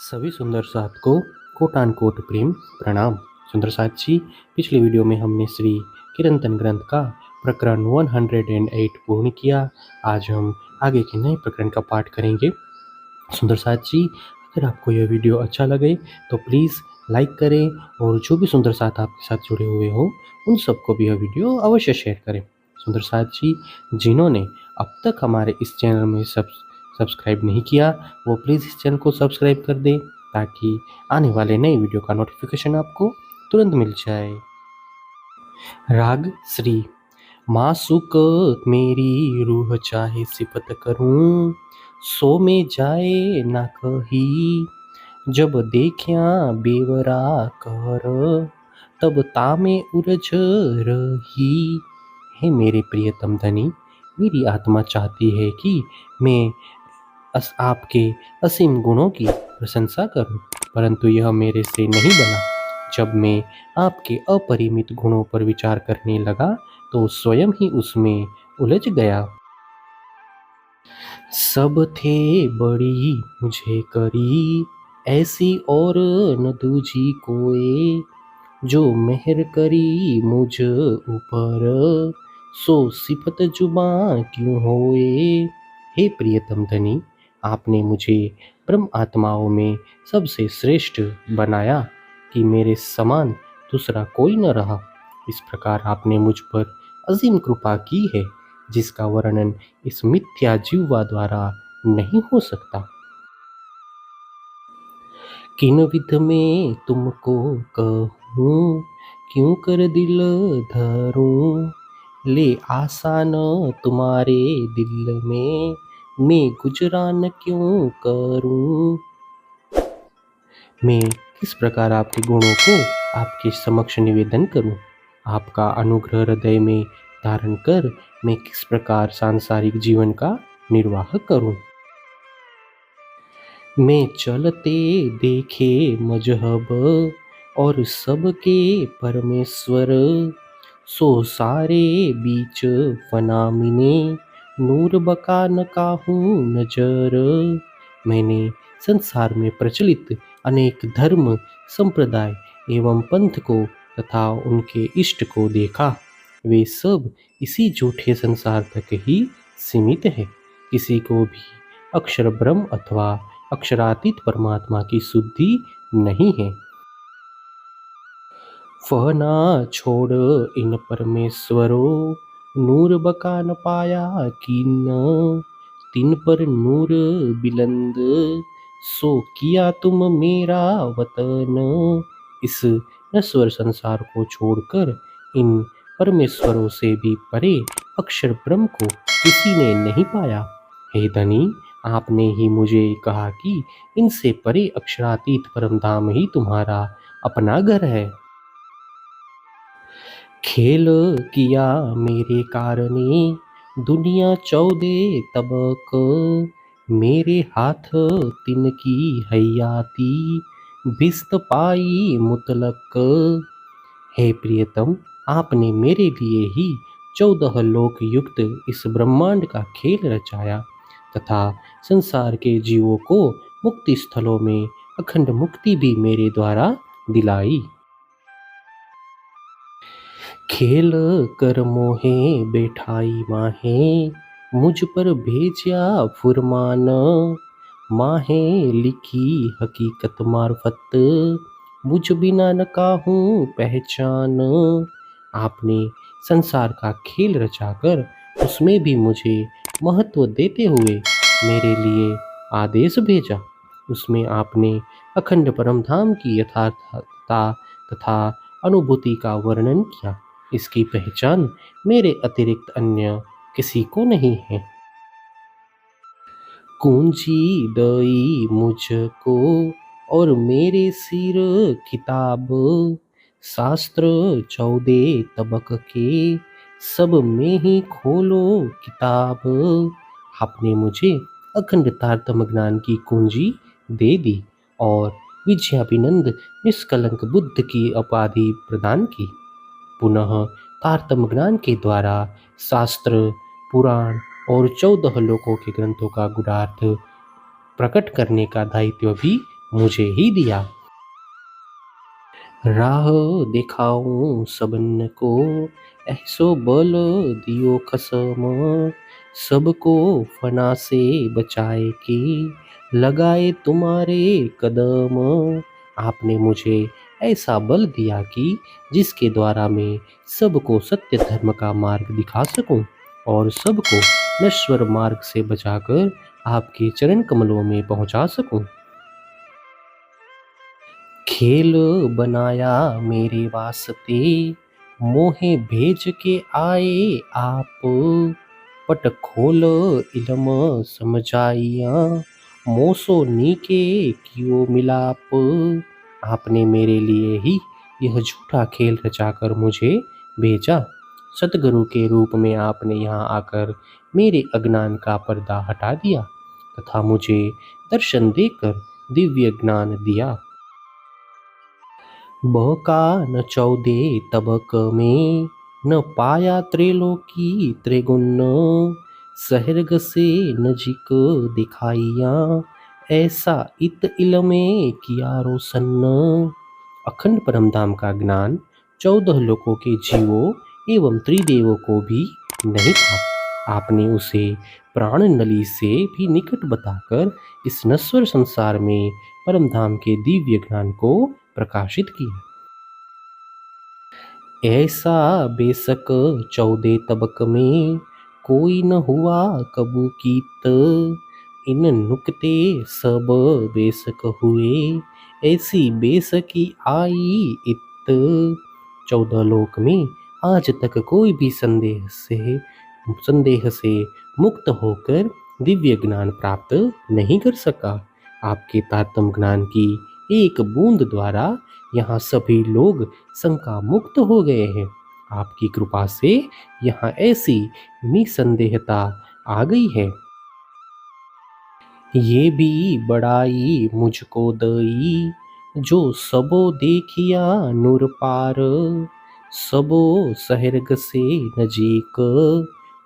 सभी सुंदर साथ को कोटान कोट प्रेम प्रणाम। सुंदर साथ जी, पिछली वीडियो में हमने श्री किरंतन ग्रंथ का प्रकरण 108 पूर्ण किया। आज हम आगे के नए प्रकरण का पाठ करेंगे। सुंदर साथ जी, अगर आपको यह वीडियो अच्छा लगे तो प्लीज़ लाइक करें और जो भी सुंदर साथ आपके साथ जुड़े हुए हो उन सबको भी यह वीडियो अवश्य शेयर करें। सुंदर साथ जी, जिन्होंने अब तक हमारे इस चैनल में सब्सक्राइब नहीं किया वो प्लीज़ इस चैनल को सब्सक्राइब कर दें ताकि आने वाले नए वीडियो का नोटिफिकेशन आपको तुरंत मिल जाए। राग श्री मासूक मेरी रूह चाहे सिफत करूं, सो में जाए ना कही। जब देखिया बेवरा कर, तब तामे उलझ रही। हे मेरे प्रियतम धनी, मेरी आत्मा चाहती है कि मैं आपके असीम गुणों की प्रशंसा करूं, परंतु यह मेरे से नहीं बना। जब मैं आपके अपरिमित गुणों पर विचार करने लगा तो स्वयं ही उसमें उलझ गया। सब थे बड़ी मुझे करी, ऐसी और न दूजी कोई। जो मेहर करी मुझ ऊपर, सो सिफत जुबां क्यों होए। हे प्रियतम धनी, आपने मुझे ब्रह्म आत्माओं में सबसे श्रेष्ठ बनाया कि मेरे समान दूसरा कोई न रहा। इस प्रकार आपने मुझ पर असीम कृपा की है जिसका वर्णन इस मिथ्या जीवा द्वारा नहीं हो सकता। किन विध में तुमको कहूँ, क्यों कर दिल धरूं। ले आसान तुम्हारे दिल में, मैं गुजरान क्यों करूं। मैं किस प्रकार आपके गुणों को आपके समक्ष निवेदन करूं। आपका अनुग्रह हृदय में धारण कर मैं किस प्रकार सांसारिक जीवन का निर्वाह करूं। मैं चलते देखे मजहब और सबके परमेश्वर, सो सारे बीच फना मिने, नूर बका न काहूं नजर। मैंने संसार में प्रचलित अनेक धर्म संप्रदाय एवं पंथ को तथा उनके इष्ट को देखा। वे सब इसी झूठे संसार तक ही सीमित है। किसी को भी अक्षर ब्रह्म अथवा अक्षरातीत परमात्मा की शुद्धि नहीं है। फना छोड़ इन परमेश्वरों, नूर बका न पाया कीन। तिन पर नूर बिलंद, सो किया तुम मेरा वतन। इस नश्वर संसार को छोड़कर इन परमेश्वरों से भी परे अक्षर ब्रह्म को किसी ने नहीं पाया। हे धनी, आपने ही मुझे कहा कि इनसे परे अक्षरातीत परम धाम ही तुम्हारा अपना घर है। खेल किया मेरे कारणे, दुनिया 14 तबक। मेरे हाथ तिनकी हयाती, बिस्त पाई मुतलक। हे प्रियतम, आपने मेरे लिए ही 14 लोक युक्त इस ब्रह्मांड का खेल रचाया तथा संसार के जीवों को मुक्ति स्थलों में अखंड मुक्ति भी मेरे द्वारा दिलाई। खेल कर मोहे बैठाई माहे, मुझ पर भेजा फुरमान। माहे लिखी हकीकत मार्फत, मुझ बिना न काहूँ पहचान। आपने संसार का खेल रचाकर उसमें भी मुझे महत्व देते हुए मेरे लिए आदेश भेजा। उसमें आपने अखंड परम धाम की यथार्थता तथा अनुभूति का वर्णन किया। इसकी पहचान मेरे अतिरिक्त अन्य किसी को नहीं है। कुंजी दई मुझको और मेरे सिर किताब, शास्त्र 14 तबक के सब में ही खोलो किताब। आपने मुझे अखंड तारतम ज्ञान की कुंजी दे दी और विजयाभिनंद निष्कलंक बुद्ध की उपाधि प्रदान की। पुनः तारतम ज्ञान के द्वारा शास्त्र, पुराण और 14 लोकों के ग्रंथों का गूढ़ार्थ प्रकट करने का दायित्व भी मुझे ही दिया। राह दिखाऊं सबन को, ऐसो बल दियो कसम, सबको फना से बचाए कि लगाए तुम्हारे कदम। आपने मुझे ऐसा बल दिया कि जिसके द्वारा मैं सबको सत्य धर्म का मार्ग दिखा सकूं और सबको नश्वर मार्ग से बचाकर आपके चरण कमलों में पहुंचा सकूं। खेल बनाया मेरे वास्ते, मोहे भेज के आए आप, पट खोल इलम समझाइया, मोसो नीके कियो मिलाप। आपने मेरे लिए ही यह झूठा खेल रचाकर मुझे भेजा। सतगुरु के रूप में आपने यहाँ आकर मेरे अज्ञान का पर्दा हटा दिया तथा मुझे दर्शन देकर दिव्य ज्ञान दिया। बहका न चौदे तबक में, न पाया त्रिलोकी त्रिगुण, सहर्ग से नजीक दिखाइया, ऐसा इत इल में किया रोशन। अखंड परमधाम का ज्ञान 14 लोकों के जीवों एवं त्रिदेवों को भी नहीं था। आपने उसे प्राण नली से भी निकट बताकर इस नश्वर संसार में परमधाम के दिव्य ज्ञान को प्रकाशित किया। ऐसा बेशक 14 तबक में कोई न हुआ कबू कीत, इन नुक्ते सब बेशक हुए, ऐसी बेशकी आई इत। 14 लोक में आज तक कोई भी संदेह से मुक्त होकर दिव्य ज्ञान प्राप्त नहीं कर सका। आपके तारतम ज्ञान की एक बूंद द्वारा यहाँ सभी लोग शंका मुक्त हो गए हैं। आपकी कृपा से यहाँ ऐसी निसंदेहता आ गई है। ये भी बड़ाई मुझको दई, जो सबो देखिया नूर पार, सबो सहर्ग से नजीक,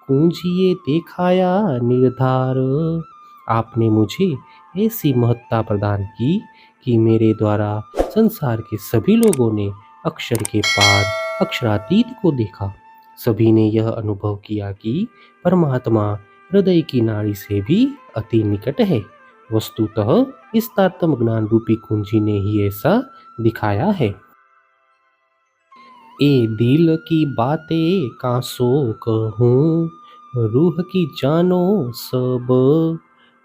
कुंजिए दिखाया निर्धार। आपने मुझे ऐसी महत्ता प्रदान की कि मेरे द्वारा संसार के सभी लोगों ने अक्षर के पार अक्षरातीत को देखा। सभी ने यह अनुभव किया कि परमात्मा हृदय की नाड़ी से भी अति निकट है। वस्तुतः इस तारतम ज्ञान रूपी कुंजी ने ही ऐसा दिखाया है। ए दिल की बातें कांसो कहूँ, रूह की जानो सब,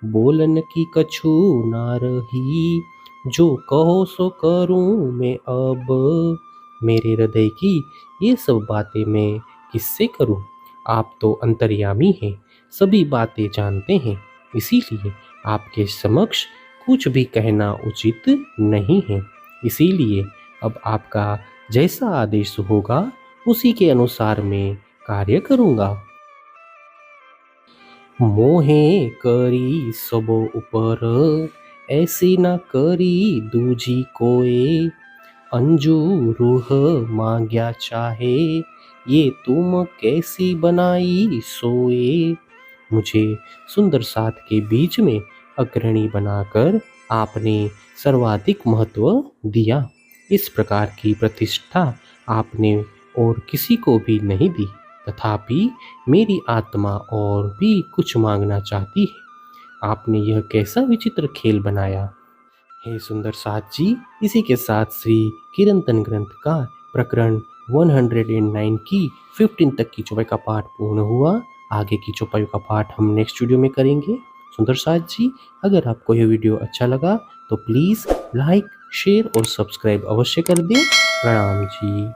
बोलन की कछु ना रही, जो कहो सो करूँ मैं अब। मेरे हृदय की ये सब बातें मैं किससे करूँ? आप तो अंतर्यामी हैं, सभी बातें जानते हैं, इसीलिए आपके समक्ष कुछ भी कहना उचित नहीं है। इसीलिए अब आपका जैसा आदेश होगा उसी के अनुसार मैं कार्य करूँगा। मोहे करी सबो ऊपर, ऐसी न करी दूजी कोई, अंजू रूह मांग्या चाहे, ये तुम कैसी बनाई सोए। मुझे सुंदर सात के बीच में अग्रणी बनाकर आपने सर्वाधिक महत्व दिया। इस प्रकार की प्रतिष्ठा आपने और किसी को भी नहीं दी। तथापि मेरी आत्मा और भी कुछ मांगना चाहती है। आपने यह कैसा विचित्र खेल बनाया। हे सुंदर साथ जी, इसी के साथ श्री कीर्तन ग्रंथ का प्रकरण 109 की 15 तक की चौपाई का पाठ पूर्ण हुआ। आगे की चौपाई का पाठ हम नेक्स्ट वीडियो में करेंगे। सुंदर साथ जी, अगर आपको यह वीडियो अच्छा लगा तो प्लीज़ लाइक, शेयर और सब्सक्राइब अवश्य कर दें। प्रणाम जी।